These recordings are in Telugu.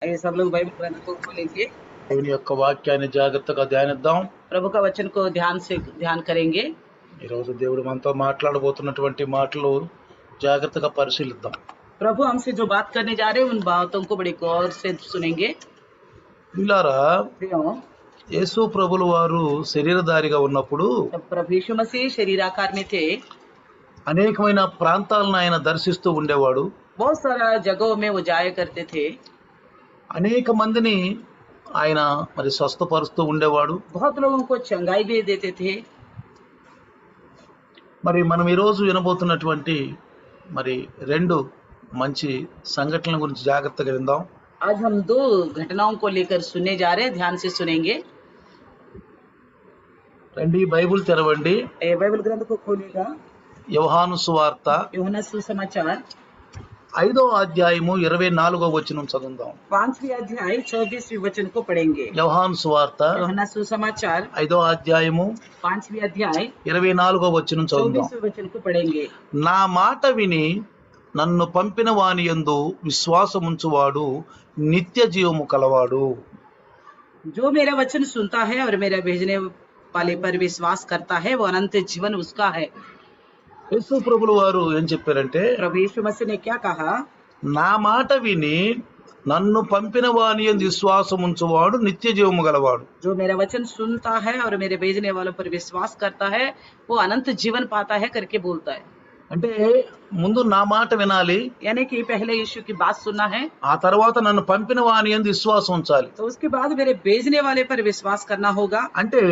आइए सब लोग बाइबल ग्रंथ को खोलेंगे। దేవుని యొక్క వాక్యాన్ని జాగ్రత్తగా ధ్యానిద్దాం. प्रभु का वचन को ध्यान से ध्यान करेंगे। ఈరోజు దేవుడు మనతో మాట్లాడబోతున్నటువంటి మాటలు జాగ్రత్తగా పరిశీలిద్దాం. प्रभु हमसे जो बात करने जा रहे हैं उन बातों को बड़ी गौर से सुनेंगे। ప్రియులారా, प्रियो, యేసు ప్రభుల వారు శరీరధారిగా ఉన్నప్పుడు जब प्रभु यीशु मसीह शरीर आकार में थे, అనేకమైన ప్రాంతాలను ఆయన దర్శిస్తూ ఉండేవాడు. बहुत सारा जगहों में वो जाया करते थे। అనేక మందిని ఆయన మరి స్వస్థపరుస్తూ ఉండేవాడు. बहुत लोगों को चंगाई भी देते थे। మరి మనం ఈరోజు వినబోతున్నటువంటి మరి రెండు మంచి సంఘటనల గురించి జాగ్రత్తగా విందాం. आज हम दो घटनाओं को लेकर सुनने जा रहे हैं, ध्यान से सुनेंगे। రండి, బైబిల్ తెరవండి. ये बाइबल ग्रंथ को खोलेगा। యోహాను సువార్త यूहन्ना सुसमाचार 5వ అధ్యాయము 24వ వచనం చదువుదాం. 5वीं अध्याय 24वीं वचन को पढ़ेंगे। యోహాను సువార్త यूहन्ना सुसमाचार 5వ అధ్యాయము 5वीं अध्याय 24వ వచనం చదువుదాం. 24वें वचन को पढ़ेंगे। నా మాట విని నన్ను పంపిన వాని యందు విశ్వాసముంచువాడు నిత్య జీవము కలవాడు. जो मेरा वचन सुनता है और मेरा भेजने वाले पर विश्वास करता है वो अनंत जीवन उसका है। యేసు ప్రభుల వారు ఏం చెప్పారంటే, प्रभु यीशु मसीह ने क्या कहा? నా మాట విని నన్ను పంపిన వాని యందు విశ్వాసముంచువాడు నిత్య జీవము గలవాడు. जो मेरा वचन सुनता है और मेरे भेजने वालों पर विश्वास करता है वो अनंत जीवन पाता है करके बोलता है। అంటే ముందు నా మాట వినాలి, यानी कि पहले यीशु की बात सुनना है, ఆ తర్వాత నన్ను పంపిన వాని యందు విశ్వాసం ఉంచాలి. तो उसके बाद मेरे भेजने वाले पर विश्वास करना होगा। అంటే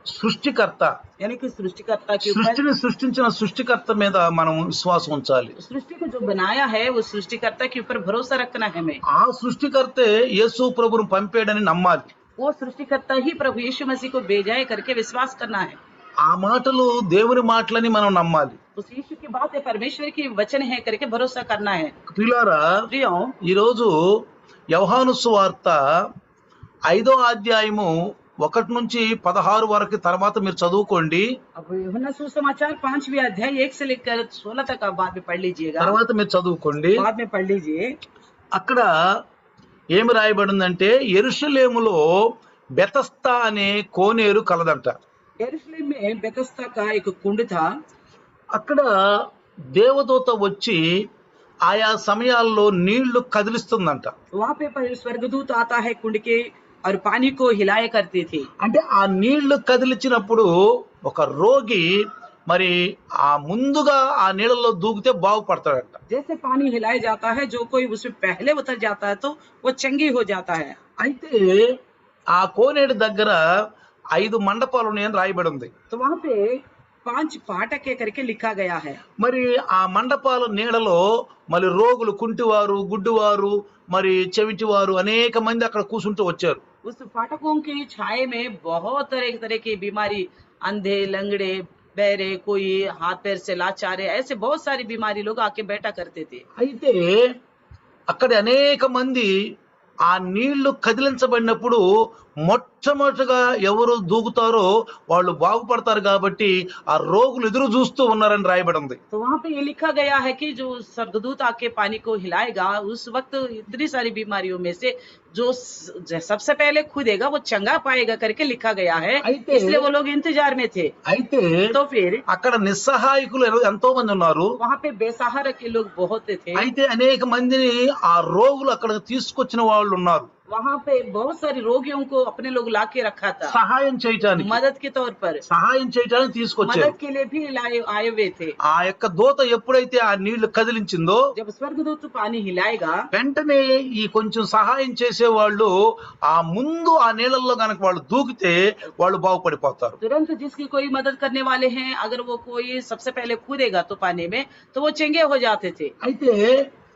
సృష్టికర్త, यानी कि सृष्टिकर्ता के ऊपर, సృష్టిని సృష్టించిన సృష్టికర్త మీద మనం విశ్వాసం ఉంచాలి. सृष्टि को जो बनाया है वो सृष्टिकर्ता के ऊपर भरोसा रखना है हमें। ఆ సృష్టికర్తే యేసు ప్రభువును పంపాడని నమ్మాలి. वो सृष्टिकर्ता ही प्रभु यीशु मसीह को भेजा है करके विश्वास करना है। ఆ మాటలు దేవుని మాటలని మనం నమ్మాలి. उस यीशु की बात है, परमेश्वर की वचन है करके भरोसा करना है। ప్రియులారా, प्रियो, ఈరోజు యోహాను సువార్త 5వ అధ్యాయము 1 నుంచి 16 వరకు తర్వాత మీరు చదువుకోండి. अब यूहन्ना सुसमाचार 5वीं अध्याय 1 से लेकर 16 तक आप बाद में पढ़ लीजिएगा। తర్వాత మీరు చదువుకోండి. बाद में पढ़ लीजिए। అక్కడ ఏమి రాయబడిందంటే, యెరూషలేములో బెతస్తా అనే కోనేరు కలదంట. यरूशलेम में बेतस्दा का एक कुंड था। అక్కడ దేవదూత వచ్చి ఆయా సమయాల్లో నీళ్లు కదిలిస్తుందంట. वहाँ पे स्वर्गदूत आता है कुंड के और पानी को हिलाया करती थी। అంటే ఆ నీళ్లు కదిలించినప్పుడు ఒక రోగి మరి ఆ ముందుగా ఆ నీళ్ళలో దూకితే బాగుపడతాడంట. जैसे पानी हिलाया जाता है, जो कोई उसमें पहले उतर जाता है तो वो चंगी हो जाता है। అయితే ఆ కోనేరు దగ్గర 5 మండపాలు ఉన్నాయని రాయబడి ఉంది. तो वहाँ पे 5 फाटक करके लिखा गया है। మరి ఆ మండపాల నీడలో మరి రోగులు, కుంటివారు, గుడ్డివారు, మరి చెవిటివారు అనేక మంది అక్కడ కూర్చుంటూ వచ్చారు. उस फाटकों की छाए में बहुत तरह तरह की बीमारी, अंधे, लंगड़े, बहरे, कोई हाथ पैर से लाचार, ऐसे बहुत सारी बीमारी लोग आके बैठा करते थे। అయితే అక్కడ అనేక మంది ఆ నీళ్లు కదిలించబడినప్పుడు మొట్టమొదటిగా ఎవరు దూకుతారో వాళ్ళు బాగుపడతారు కాబట్టి ఆ రోగులు ఎదురు చూస్తూ ఉన్నారని రాయబడి ఉంది. तो वहाँ पे ये लिखा गया है कि जो स्वर्गदूत आके पानी को हिलाएगा उस वक्त इतनी सारी बीमारियों में से जो सबसे पहले खुदेगा वो चंगा पाएगा करके लिखा गया है। इसलिए वो लोग इंतजार में थे। అయితే तो फिर అక్కడ నిస్సహాయకులు ఎంతో మంది ఉన్నారు. वहाँ पे बेसहारा के लोग बहुत थे। అయితే అనేక మందిని ఆ రోగులు అక్కడ తీసుకొచ్చిన వాళ్ళు ఉన్నారు वहाँ पे बहुत सारे रोगियों को अपने लोग लाके रखा था, సహాయం చేయటానికి. मदद के तौर पर, సహాయం చేయటానికి తీసుకొచ్చారు. मदद के लिए भी आए हुए थे। ఆ యొక్క దూత ఎప్పుడైతే ఆ నీళ్లు కదిలించిందో जब स्वर्गदूत पानी हिलाएगा వెంటనే ఈ కొంచెం సహాయం చేసే వాళ్ళు ఆ ముందు ఆ నీళ్ళల్లో గనక వాళ్ళు దూకితే వాళ్ళు బాగుపడిపోతారు. तुरंत जिसकी कोई मदद करने वाले हैं, अगर वो कोई सबसे पहले कूदेगा तो पानी में तो वो चंगे हो जाते थे। అయితే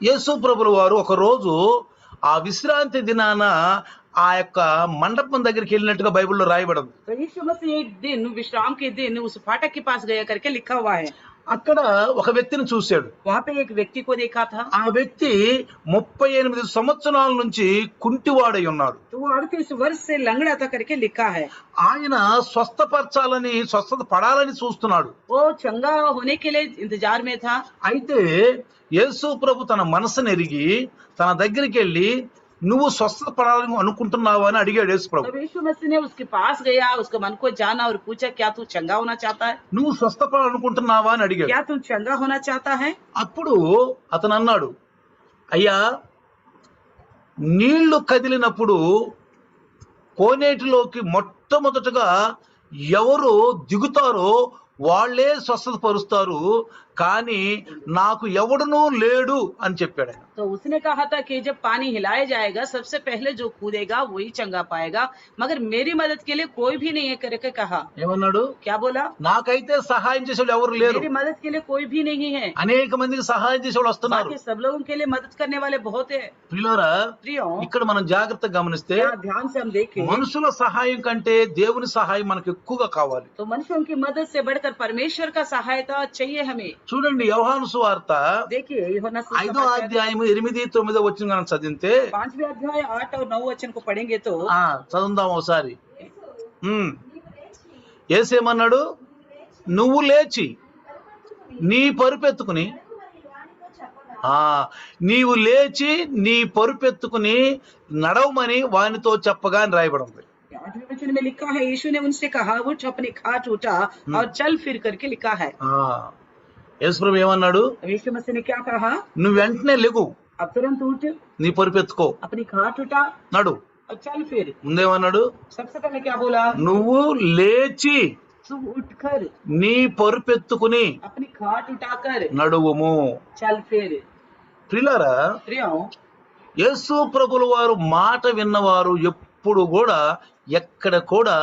యేసు ప్రభుల వారు ఒక రోజు ఆ విశ్రాంతి దినాన ఆ యొక్క మండపం దగ్గరికి వెళ్ళినట్టుగా బైబిల్లో రాయబడింది. तो यीशु मसीह एक दिन विश्राम के दिन उस फाटक के पास गया करके लिखा हुआ है। అక్కడ ఒక వ్యక్తిని చూశాడు. वहाँ पे एक व्यक्ति को देखा था। ఆ వ్యక్తి 38 సంవత్సరాల నుంచి కుంటివాడై ఉన్నాడు. तो वो 38 वर्ष से लंगड़ा था करके लिखा है। ఆయన స్వస్థపరచాలని, స్వస్థత పడాలని చూస్తున్నాడు. वो चंगा होने के लिए इंतजार में था। అయితే యేసు ప్రభు తన మనసును ఎరిగి తన దగ్గరికి వెళ్ళి నువ్వు స్వస్థత పడాలని అనుకుంటున్నావా అని అడిగాడు యేసు ప్రభు. तब यीशु मसीह ने उसके पास गया, उसके मन को जाना और पूछा, क्या तू चंगा होना चाहता है? నువ్వు స్వస్థత పడాలనుకుంటున్నావా అని అడిగాడు. क्या तू चंगा होना चाहता है? అప్పుడు అతను అన్నాడు, అయ్యా నీళ్లు కదిలినప్పుడు కోనేటిలోకి మొట్టమొదటగా ఎవరు దిగుతారో వాళ్ళే స్వస్థత పరుస్తారు, కానీ నాకు ఎవడునూ లేడు అని చెప్పాడు ఆయన. तो उसने कहा था कि जब पानी हिलाया जाएगा सबसे पहले जो कूदेगा वही चंगा पाएगा, मगर मेरी मदद के लिए कोई भी नहीं है करके कहा. ఏమన్నాడు? क्या बोला? నాకైతే సహాయం చేసేవాళ్ళు ఎవరు లేరు. मेरी मदद के लिए कोई भी नहीं है. అనేక మందికి సహాయం చేసేవాళ్ళు వస్తున్నారు. बाकी सब लोगों के लिए मदद करने वाले बहुत है. ప్రియులారా, प्रियो, ఇక్కడ మనం జాగ్రత్తగా గమనిస్తే यहाँ ध्यान से हम देखें మనుషుల సహాయం కంటే దేవుని సహాయం మనకు ఎక్కువగా కావాలి. तो मनुष्यों की मदद से बढ़कर परमेश्वर का सहायता चाहिए हमें. చూడండి యోహాను సువార్త देखिए यूहन्ना 5వ అధ్యాయం 8-9 వచ్చిన మనం చదివితే 5वें अध्याय 8 और 9 वचन को पढ़ेंगे तो చదువుదాం ఒకసారి. యేసేమన్నాడు, నువ్వు లేచి నీ పరుపెత్తుకుని నీవు లేచి నీ పరుపెత్తుకుని నడవమని వానితో చెప్పగా అని రాయబడింది. 8वें वचन में लिखा है, यीशु ने उनसे कहा, उठ अपनी खाट उठा और चल फिर करके लिखा है. యేసు ప్రభు ఏమన్నాడు? यीशु मसीह ने क्या कहा? నువ్వు వెంటనే లెగు, अब तुरंत उठ, నీ పరుపెత్తుకో, अपनी खाट उठा నడు. और चल फिर. ముందేమన్నాడు? सबसे पहले क्या बोला? నువ్వు లేచి तू उठकर నీ పరుపెత్తుకుని अपनी खाट उठाकर నడువుము. चल फिर. ప్రియులారా, प्रियो, యేసు ప్రభుల వారు మాట విన్నవారు ఎప్పుడు కూడా ఎక్కడ కూడా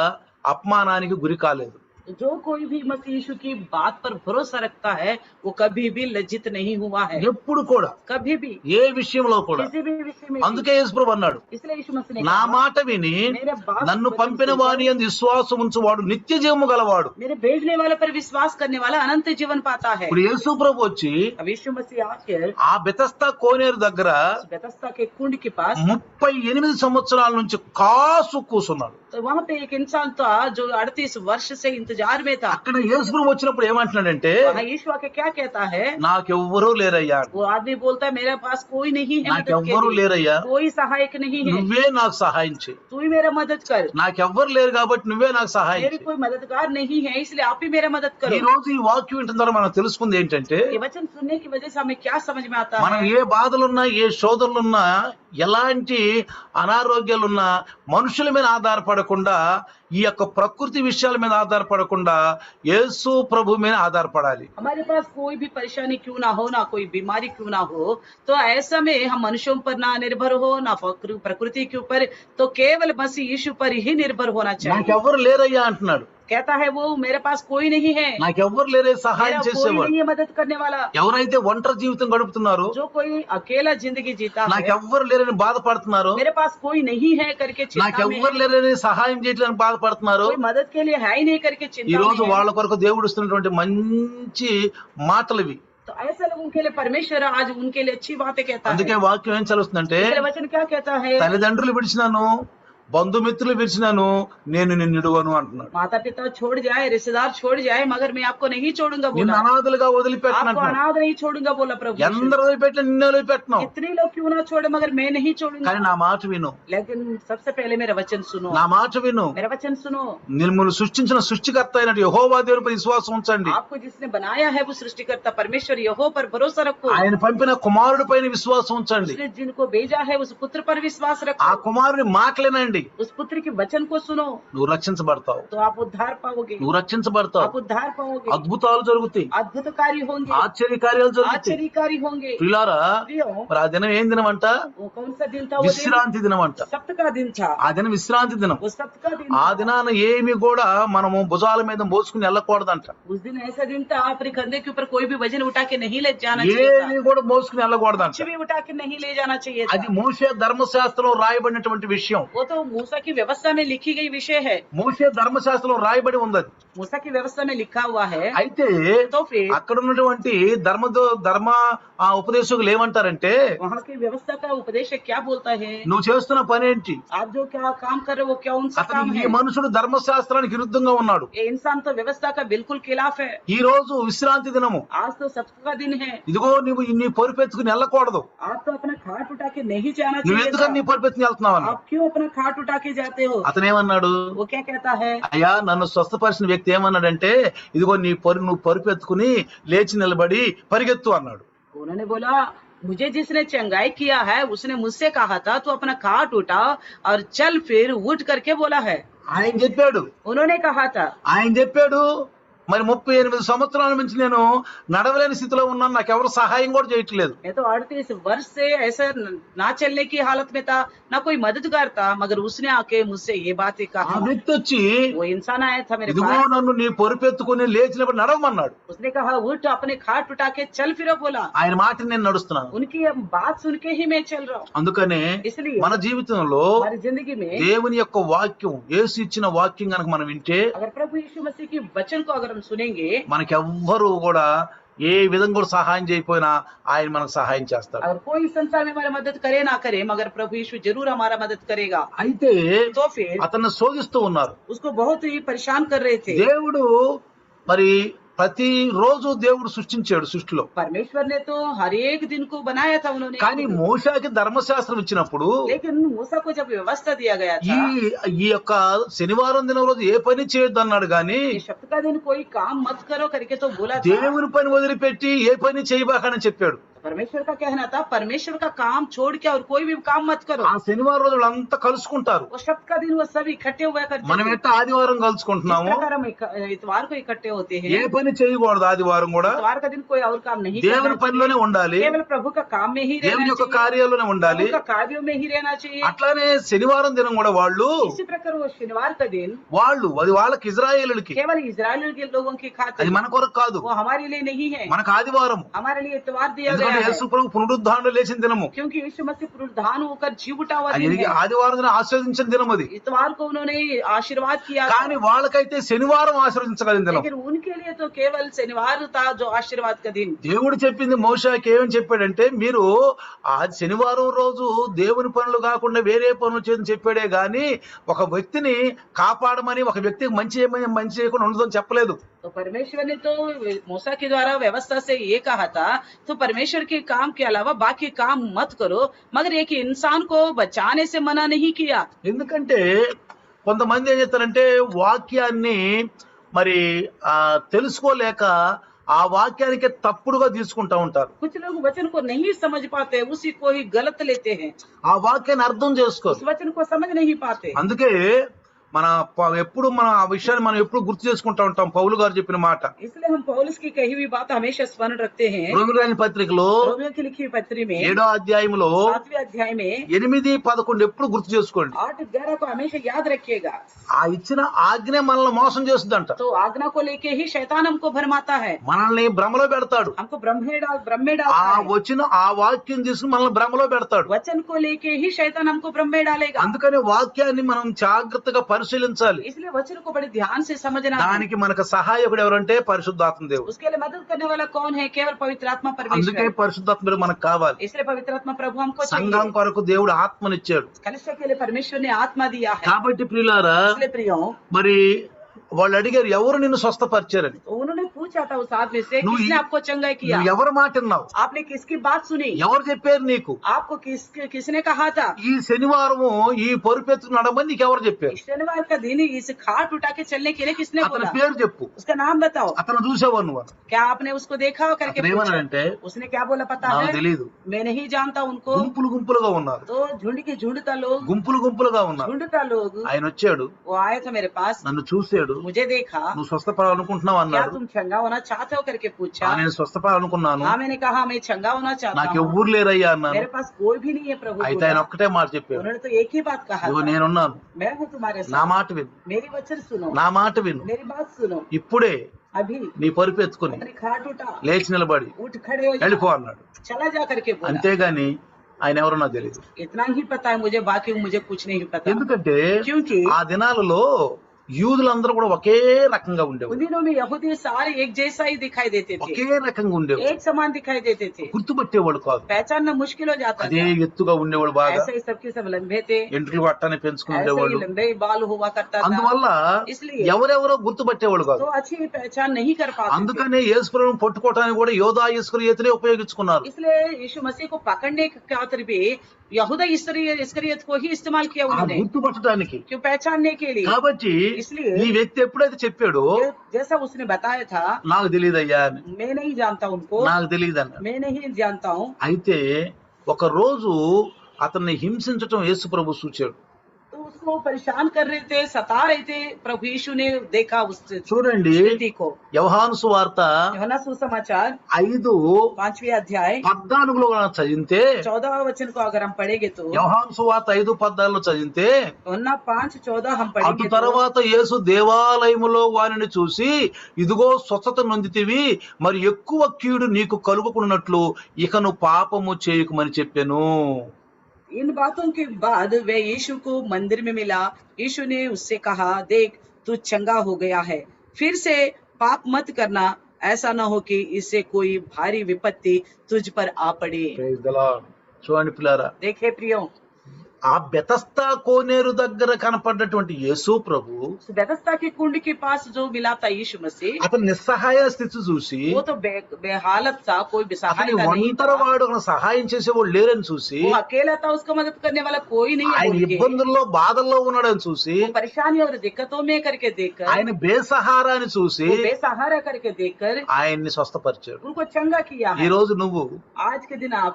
అపమానానికి గురి కాలేదు. जो कोई भी मसीह यीशु की बात पर भरोसा रखता है वो कभी भी लज्जित नहीं हुआ है. ఎప్పుడు కూడా कभी भी ఏ విషయంలో కూడా. किसी भी विषय में. అందుకే యేసు ప్రభు అన్నాడు, इसलिए यीशु मसीह ने నా कहा, మాట విని मेरे बात నన్ను पर పంపిన వాని యందు విశ్వాసం ఉంచువాడు నిత్య జీవము గలవాడు. मेरे भेजने वाले पर विश्वास करने वाला अनंत जीवन पाता है. ఇప్పుడు యేసు ప్రభు వచ్చి अब यीशु मसीह आकर ఆ బెతస్తా కోనేరు దగ్గర बेतस्दा के कुंड के पास 38 సంవత్సరాల నుంచి కాసు కూసున్నాడు. तो वहाँ पे एक इंसान था जो 38 वर्ष से इंतजार में था. అక్కడ యేసు ప్రభు వచ్చినప్పుడు ఏమంటున్నాడంటే, वहाँ यीशु आके क्या कहता है? నాకెవ్వరూ లేరయ్యా, वो आदमी बोलता है, मेरे पास कोई नहीं है मदद के నాకెవ్వరూ लिए. లేరయ్యా, कोई सहायक नहीं है. నువ్వే నాకు సహాయం చేయి. तू ही मेरा मदद कर. నాకెవ్వరు లేరు కాబట్టి నువ్వే నాకు సహాయం मेरे చేయి. कोई मददगार नहीं है, इसलिए आप ही मेरा मदद ఈ करो. రోజు ఈ వాక్యం వింటున్న ద్వారా మనం తెలుసుకుంది ఏంటంటే, ये वचन सुनने की वजह से हमें क्या समझ में आता మనం है? ఏ బాధలున్నా ఏ శోధనలున్నా ఎలాంటి అనారోగ్యాలున్నా మనుషుల మీద ఆధారపడకుండా, ఈ యొక్క ప్రకృతి విషయాల మీద ఆధారపడకుండా యేసు ప్రభు మీద ఆధారపడాలి. हमारे पास कोई भी परेशानी क्यों ना हो, ना कोई बीमारी क्यों ना हो, तो ऐसा में हम मनुष्यों पर ना निर्भर हो, ना प्रकृति के ऊपर, तो केवल मसीह यीशु पर ही निर्भर होना चाहिए. నాకెవ్వరు లేరయ్యా అంటున్నాడు. कहता है वो, मेरे पास कोई नहीं है, నాకెవ్వరు లేరే సహాయం मेरा कोई చేసేవాడు. नहीं है मदद करने वाला. ఎవరైతే ఒంటరి జీవితం గడుపుతున్నారో, जो कोई अकेला जिंदगी जीता है, నాకెవ్వరు లేరని బాధపడుతున్నారో, मेरे पास कोई नहीं है करके चिंता में నాకెవ్వరు है, లేరని సహాయం చేయడానికి బాధపడుతున్నారో, कोई मदद के लिए है ही नहीं करके ఈ चिंता రోజు में है. వాళ్ళ కొరకు దేవుడు ఇస్తున్నటువంటి మంచి మాటలు ఇవి. तो ऐसे लोगों के लिए परमेश्वर आज उनके लिए अच्छी बातें कहता है. అందుకే వాక్యం ఏం చదువుతుందంటే, इसलिए वचन क्या कहता है? తల్లిదండ్రులు విడిచినాను, బంధుమిత్రులు విడిచినాను, నేను నిన్ను విడువను అంటున్నాడు. माता पिता छोड़ जाए, रिश्तेदार छोड़ जाए, मगर मैं आपको नहीं छोड़ूंगा నిన్ను बोला. అనాథలుగా వదిలిపెట్టను आपको అంటున్నాడు. अनाथ नहीं छोड़ूंगा बोला प्रभु. ఎందరు వదిలిపెట్టిన నిన్ను వదిలిపెట్టను, कितने लोग क्यों ना छोड़े, मगर मैं नहीं छोड़ूंगा. కానీ నా మాట విను, लेकिन सबसे पहले मेरा वचन सुनो. నా మాట విను. मेरा वचन सुनो. మిమ్మల్ని సృష్టించిన సృష్టికర్త అయిన యెహోవా దేవునిపై విశ్వాసం ఉంచండి. आपको जिसने बनाया है वो सृष्टिकर्ता परमेश्वर यहोवा पर भरोसा रखो. ఆయన పంపిన కుమారుడి పైన విశ్వాసం ఉంచండి. उसने जिनको भेजा है उस पुत्र पर विश्वास ఆ रखो. కుమారుని మాటలేనండి, उस पुत्र के वचन को सुनो, నువ్వు రక్షించబడతావు, तो आप उद्धार पाओगे. నువ్వు రక్షించబడతావు. आप उद्धार पाओगे. అద్భుతాలు జరుగుతాయి, अद्भुतकारी होंगे, ఆశ్చర్యకార్యాలు జరుగుతాయి. आश्चर्यकारी होंगे. పిల్లారా, प्रियो, మరి ఆ దినం ఏం దినం అంట? वो कौन सा दिन था? वो दिन విశ్రాంతి దినం అంట. सप्त का दिन था. ఆ దినం విశ్రాంతి దినం. वो सप्त का दिन ఆ था. దినాన ఏమి కూడా మనము భుజాల మీద మోసుకుని వెళ్ళకూడదంట. उस दिन ऐसा दिन था, अपने कंधे के ऊपर कोई भी वजन उठा के नहीं ले जाना चाहिए था. ఏమి కూడా మోసుకుని వెళ్ళకూడదంట. कुछ भी उठा के नहीं ले जाना चाहिए था. అది మోషే ధర్మశాస్త్రంలో రాయబడినటువంటి విషయం. वो तो मूसा की व्यवस्था में लिखी गई विषय है। మోషే ధర్మశాస్త్రంలో రాయబడి ఉంది అది. मूसा की व्यवस्था में लिखा हुआ है। అయితే तो फिर అక్కడ ఉన్నటువంటి ధర్మ ఉపదేశకులు ఏమంటారంటే, वहाँ की व्यवस्था का उपदेशक क्या बोलता है, నువ్వు చేస్తున్న పని ఏంటి? आप जो क्या काम कर रहे हो वो कौन सा అతను काम ఈ है। మనుషుడు ధర్మశాస్త్రానికి విరుద్ధంగా ఉన్నాడు. ये इंसान तो व्यवस्था का बिल्कुल खिलाफ है। ఈ రోజు విశ్రాంతి దినము, आज तो सप्ताह का दिन है। ఇదిగో నువ్వు నీ పరుపెత్తుకుని వెళ్ళకూడదు. आप तो अपना खाट उठा के नहीं जाना నువ్వు चाहिए ఎందుకని నీ था। పరుపెత్తుకుని వెళ్తున్నావు అన్న. आप क्यों अपना खाट उठा के जाते हो। అతను ఏమన్నాడు? वो क्या कहता है, అయ్యా నన్ను స్వస్థపరిచిన వ్యక్తి ఏమన్నాడంటే, ఇదిగో నువ్వు పరుపెత్తుకుని లేచి నిలబడి పరిగెత్తు అన్నాడు. उन्होंने बोला, मुझे जिसने चंगाई किया है उसने मुझसे कहा था तू अपना खाट उठा और चल। फिर उठ करके बोला है। ఆయన చెప్పాడు. उन्होंने कहा था। ఆయన చెప్పాడు. మరి 38 సంవత్సరాల నుంచి నేను నడవలేని స్థితిలో ఉన్నాను, నాకు ఎవరు సహాయం కూడా చేయట్లేదు. मैं तो 38 वर्ष से ऐसा ना चलने की हालत में था, ना कोई मददगार था, मगर उसने आके मुझसे ये बातें ఆ कहा। వ్యక్తి వచ్చి वो इंसान आया था मेरे ఇదిగో पास। నన్ను నీ పరుపెత్తుకుని లేచినప్పుడు నడవమన్నాడు. उसने कहा उठ, अपने खाट उठा के चल। फिर बोला, ఆయన మాటని నేను నడుస్తున్నాను. उनकी अब बात सुन के ही मैं चल रहा हूँ। అందుకనే इसलिए మన జీవితంలో हमारी जिंदगी में దేవుని యొక్క వాక్యం, యేసు ఇచ్చిన వాక్యం కనుక మనం వింటే, अगर प्रभु यीशु मसीह की वचन को अगर हम सुनेंगे, మనకెవ్వరు కూడా ఏ విధంగా కూడా సహాయం చేయకపోయినా ఆయన మనకు సహాయం చేస్తాడు. अगर कोई संसार में हमारी मदद करे ना करे, मगर प्रभु यीशु जरूर हमारा मदद करेगा। అయితే तो फिर అతన్ని శోధిస్తూ ఉన్నారు. उसको बहुत ही परेशान कर रहे थे। దేవుడు మరి ప్రతి రోజు దేవుడు సృష్టించాడు సృష్టిలో. परमेश्वर ने तो हर एक दिन को बनाया था उन्होंने, కానీ మోషేకి ధర్మశాస్త్రం ఇచ్చినప్పుడు लेकिन मूसा को जब व्यवस्था दिया गया ఈ था, ఈ యొక్క శనివారం దినం రోజు ఏ పని చేయొద్దు అన్నాడు. గాని ये सप्ताह का दिन कोई काम मत करो करके तो बोला था। దేవుని పని వదిలిపెట్టి ఏ పని చేయబాకని చెప్పాడు. परमेश्वर का कहना था परमेश्वर का काम छोड़ के और कोई भी काम मत करो। ఆ శనివారం రోజు వాళ్ళంతా కలుసుకుంటారు. वो सप्ताह का दिन वो सब इकट्ठे हुआ करते మనం थे। ఎట్ట ఆదివారం जिस కలుసుకుంటున్నాము, प्रकार हम इतवार को इकट्ठे होते ఏ हैं, పని చేయకూడదు ఆదివారం కూడా. इतवार का दिन कोई और काम नहीं దేవుని करना चाहिए, పనిలోనే ఉండాలి, केवल प्रभु का काम में ही रहना దేవుని యొక్క चाहिए, కార్యాల్లోనే ఉండాలి. प्रभु का कार्यों में ही रहना चाहिए। అట్లానే శనివారం దినం కూడా వాళ్ళు इसी प्रकार वो शनिवार का दिन అది వాళ్ళకి ఇజ్రాయేలులకి, केवल इजराइल के लोगों की खातिर, అది మన కొరకు కాదు, वो हमारे लिए नहीं है। మనకు ఆదివారం. हमारे लिए इतवार दिया गया ఎందుకంటే है, యేసు ప్రభు పునరుద్ధారణ లేచిన దినము. क्योंकि यीशु मसीह पुनरुत्थान होकर जी उठा हुआ అది दिन है। ఆదివారం దినం ఆశీర్వదించిన దినం అది. इतवार को उन्होंने आशीर्वाद किया था, కానీ వాళ్ళకైతే శనివారం ఆశీర్వదించగలిగిన దినం. लेकिन उनके लिए तो केवल शनिवार था जो आशीर्वाद का दिन। దేవుడు చెప్పింది మోషేకి ఏమని చెప్పాడంటే, మీరు ఆ శనివారం రోజు దేవుని పనులు కాకుండా వేరే పనులు చేయని చెప్పాడే గాని ఒక వ్యక్తిని కాపాడమని, ఒక వ్యక్తికి మంచి చేయకుండా ఉండదని చెప్పలేదు. तो परमेश्वर ने तो मूसा के द्वारा व्यवस्था से ये कहा था, तो परमेश्वर के काम के अलावा बाकी काम मत करो, मगर एक इंसान को बचाने से मना नहीं किया। ఎందుకంటే కొంతమంది ఏం చేస్తారంటే వాక్యాన్ని మరి తెలుసుకోలేక ఆ వాక్యానికి తప్పుడుగా తీసుకుంటా ఉంటారు. कुछ लोग वचन को नहीं समझ पाते, उसी को ही गलत लेते हैं, ఆ వాక్యాన్ని అర్థం చేసుకోరు. उस वचन को समझ नहीं पाते। అందుకే ఎప్పుడు ఆ విషయాన్ని మనం ఎప్పుడు గుర్తు చేసుకుంటా ఉంటాం. పౌలు గారు చెప్పిన మాట, इसलिए हम पौलुस की कही हुई बात हमेशा स्मरण रखते हैं। రోమీయులకు రాసిన పత్రికలో रोमियो की लिखी हुई पत्री में 7వ అధ్యాయంలో 7वें अध्याय में 8, 11 ఎప్పుడు గుర్తు చేసుకోండి. 8-11 को हमेशा याद रखिएगा। ఆ ఇచ్చిన ఆజ్ఞ మనల్ని మోసం చేస్తుందంట. तो आज्ञा को लेके ही शैतान हमको भरमाता है, మనల్ని భ్రమలో పెడతాడు. हमको ब्रह्म में ఆ डालता है। వచ్చిన ఆ వాక్యం తీసుకుని మనల్ని భ్రమలో పెడతాడు. वचन को लेके ही शैतान हमको ब्रह्म में डालेगा। అందుకని వాక్యాన్ని మనం జాగ్రత్తగా పరిశీలించాలి. इसलिए वचन को बड़े ध्यान से समझना है। దానికి మనకు సహాయకుడు ఎవరంటే పరిశుద్ధాత్మ దేవుడు. उसके लिए मदद करने वाला कौन है? केवल पवित्र आत्मा అందుకే परमेश्वर। పరిశుద్ధాత్మ దేవుడు మనకు కావాలి. इसलिए पवित्र आत्मा प्रभु हमको సంఘం चाहिए। కొరకు దేవుడు ఆత్మనిచ్చాడు. कलिसिया के लिए परमेश्वर ने आत्मा दिया है। కాబట్టి ప్రియులారా, इसलिए प्रियो, మరి వాళ్ళు అడిగారు ఎవరు నిన్ను స్వస్థపరిచారని. तो उन्होंने पूछा था उस आदमी से, నువ్వు किसने आपको चंगाई किया? నువ్వు ఎవరి మాట విన్నావు? आपने किसकी बात सुनी? ఎవరు చెప్పారు నీకు? आपको किसने कहा था? ఈ శనివారము ఈ పరుపెత్తు నడమని నీకు ఎవరు చెప్పారు? इस शनिवार का दिन इस खाट उठा के चलने के लिए किसने అతని बोला? పేరు చెప్పు. उसका नाम बताओ। అతను చూసావా నువ్వు? क्या आपने उसको देखा करके అతను पूछा? ఏమన్నాడంటే, उसने क्या बोला पता నాకు है? తెలియదు. मैं नहीं जानता उनको। గుంపులు గుంపులుగా ఉన్నారు. तो झुंड की झुंड था लोग, గుంపులు గుంపులుగా ఉన్నారు. झुंड था लोग। ఆయన వచ్చాడు, वो आया था मेरे पास, నన్ను చూసాడు. मुझे देखा, నువ్వు స్వస్థపడాలనుకుంటున్నావు क्या అన్నాడు. तुम चंगा होना चाहते हो करके पूछा। నేను స్వస్థపడాలనుకున్నాను, हाँ, मैंने कहा मैं चंगा होना चाहता నాకు हूँ, ఎవ్వరు లేరయ్యా అన్నాను. मेरे पास कोई भी नहीं है प्रभु అయితే ఆయన बोला। ఒక్కటే మాట చెప్పాడు, उन्होंने तो एक ही बात कहा ఇదిగో था, నేనున్నాను, मैं हूँ तुम्हारे నా साथ, మాట విను, मेरी वचन सुनो, నా మాట విను. मेरी बात सुनो। ఇప్పుడే अभी నీ పరుపెత్తుకుని अपने खाट उठा, లేచి నిలబడి उठ खड़े हो जा, వెళ్ళిపో అన్నాడు. चला जा करके बोला। అంతేగాని ఆయన ఎవరో నాకు తెలియదు. इतना ही पता है मुझे, बाकी मुझे कुछ नहीं पता, ఎందుకంటే क्योंकि ఆ దినాలలో యూదులందరూ కూడా ఒకే రకంగా उन ఉండేవారు, दिनों में यहूदी सारे एक जैसा ही दिखाई देते थे, ఒకే రకంగా ఉండేవారు, एक समान दिखाई देते थे, గుర్తుపట్టేవాడు కాదు. पहचानना मुश्किल हो जाता అదే था। ఎత్తుగా ఉండేవాడు, బాగా ऐसे ही सबके सब लंबे थे, ఎంట్రులు అట్టానే పెంచుకుని ऐसे ही ఉండేవాడు. लंबे बाल हुआ करता था, అందువల్ల इसलिए ఎవరెవరో గుర్తుపట్టేవాడు तो కాదు. अच्छी पहचान नहीं कर पाते थे। అందుకనే యేసుప్రభువుని పట్టుకోవటానికి కూడా యోధా ఇస్కరియోతునే ఉపయోగించుకున్నారు. इसलिए यीशु मसीह को पकड़ने के खातिर भी यहूदा इस्करियत को ही इस्तेमाल किया ఆ उन्होंने, గుర్తుపట్టడానికి. क्यों पहचानने के लिए। కాబట్టి इसलिए ఈ వ్యక్తి ఎప్పుడైతే చెప్పాడో जैसा उसने बताया था, నాకు తెలియదయ్యా అని, मैं नहीं जानता उनको, నాకు తెలియదన్న. मैं नहीं जानता हूँ। అయితే ఒక రోజు అతన్ని హింసించటం యేసు ప్రభు చూచాడు. तो उसको परेशान कर रहे थे, सता रहे थे। प्रभु यीशु ने देखा उस చూడండి स्थिति को। యోహాను సువార్త यूहन्ना सुसमाचार 5वें अध्याय 5:14 మనం చదివితే, 14 वचन को अगर हम पढ़ेंगे तो, యోహాను సువార్త 5:14 చదివితే, यूहन्ना 5:14 हम అటు पढ़ेंगे तो, తర్వాత యేసు దేవాలయములో వారిని చూసి, ఇదిగో స్వస్థత నొందితివి, మరి ఎక్కువ కీడు నీకు కలుగుకున్నట్లు ఇక నువ్వు పాపము చేయకుమని చెప్పాను. इन बातों के बाद वह यीशु को मंदिर में मिला। यीशु ने उससे कहा, देख तू चंगा हो गया है, फिर से पाप मत करना, ऐसा न हो कि इससे कोई भारी विपत्ति तुझ पर आ पड़े। Praise the Lord. చూడండి పిల్లారా, देखे प्रियो, ఆ బెతస్తా కోనేరు దగ్గర కనపడ్డటువంటి యేసు ప్రభు बेतस्दा के कुंड के पास जो मिला था यीशु मसीह, అతని నిస్సహాయ స్థితి చూసి, वो तो बेहालत था, कोई అతని सहायता नहीं ఒంటరి था, వాడు అతను సహాయం చేసేవాడు లేరని చూసి, वो अकेला था, उसको मदद करने वाला कोई नहीं है ఆయన बोल के, ఇబ్బందుల్లో బాధల్లో ఉన్నాడని చూసి, वो परेशानी और दिक्कतों में करके देखकर, ఆయన బేసహారాన్ని చూసి वो बेसहारा करके देखकर ఆయన్ని స్వస్థపరిచాడు. उनको चंगा किया ఈ है। రోజు నువ్వు आज के दिन आप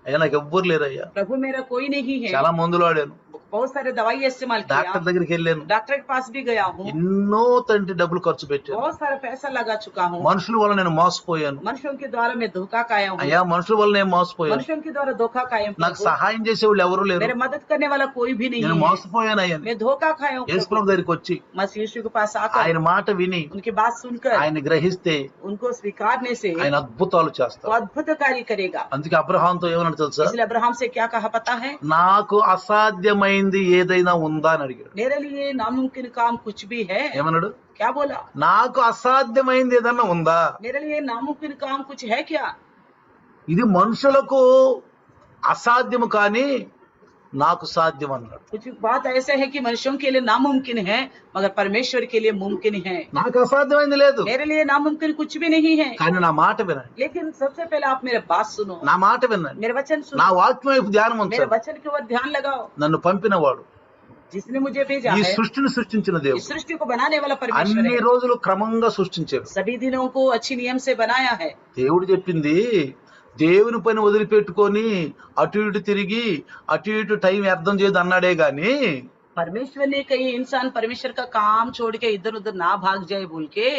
అయ్యా నాకు ఎవ్వరు లేరయ్యా, प्रभु मेरा कोई नहीं है, చాలా మందులు వాడాను, बहुत सारे दवाई इस्तेमाल किया, డాక్టర్ దగ్గరికి వెళ్ళాను, डॉक्टर के पास भी गया हूँ, ఎన్నో తండ్రి డబ్బులు ఖర్చు పెట్టాను, बहुत सारा पैसा लगा चुका हूँ, మనుషుల వల్ల నేను మోసపోయాను. मनुष्यों के द्वारा मैं धोखा खाया हूँ, అయ్యా మనుషుల వల్ల నేను మోసపోయాను, मनुष्यों के द्वारा धोखा खाया हूँ నాకు प्रभु। సహాయం చేసేవాళ్ళు ఎవరు లేరు, मेरे मदद करने वाला कोई भी नहीं నేను है, మోసపోయాను అయ్యాను. मैं धोखा खाया हूँ యేసు प्रभु। ప్రభు దగ్గరికి వచ్చి मसीह यीशु के पास आकर ఆయన మాట విని उनकी बात सुनकर ఆయన గ్రహిస్తే उनको स्वीकारने से ఆయన అద్భుతాలు वो చేస్తారు. अद्भुत कार्य करेगा। అందుకే అబ్రహాంతో ఏమన్నా తెలుసా, इसलिए अब्राहम से क्या कहा पता है, నాకు అసాధ్యమైంది ఏదైనా ఉందా అని అడిగాడు. मेरे लिए नामुमकिन काम कुछ भी है, ఏమన్నాడు, क्या बोला, నాకు అసాధ్యమైంది ఏదన్నా ఉందా. मेरे लिए नामुमकिन काम कुछ है क्या। ఇది మనుషులకు అసాధ్యము కానీ నాకు సాధ్యం అన్నాడు. कुछ बात ऐसे है कि मनुष्यों के लिए नामुमकिन है, मगर परमेश्वर के लिए मुमकिन है। నాకు అసాధ్యమైంది లేదు, मेरे लिए नामुमकिन कुछ भी नहीं है, కానీ నా మాట వినండి, लेकिन सबसे पहले आप मेरे बात सुनो, నా మాట వినండి, मेरे वचन నా सुनो, వాక్యం వైపు ధ్యానం मेरे ఉంచండి. वचन के ऊपर ध्यान लगाओ। నన్ను పంపినవాడు, जिसने मुझे भेजा ఈ है, సృష్టిని సృష్టించిన इस దేవుడు सृष्टि को बनाने वाला परमेश्वर అన్ని है, రోజులు క్రమంగా సృష్టించాడు. सभी दिनों को अच्छी नियम से बनाया है। దేవుడు చెప్పింది దేవుని పని వదిలిపెట్టుకొని అటు ఇటు తిరిగి అటు ఇటు టైం వ్యర్థం చేయదు అన్నాడే గాని, परमेश्वर ने कई इंसान परमेश्वर का काम छोड़ के इधर उधर ना भाग जाए बोल के,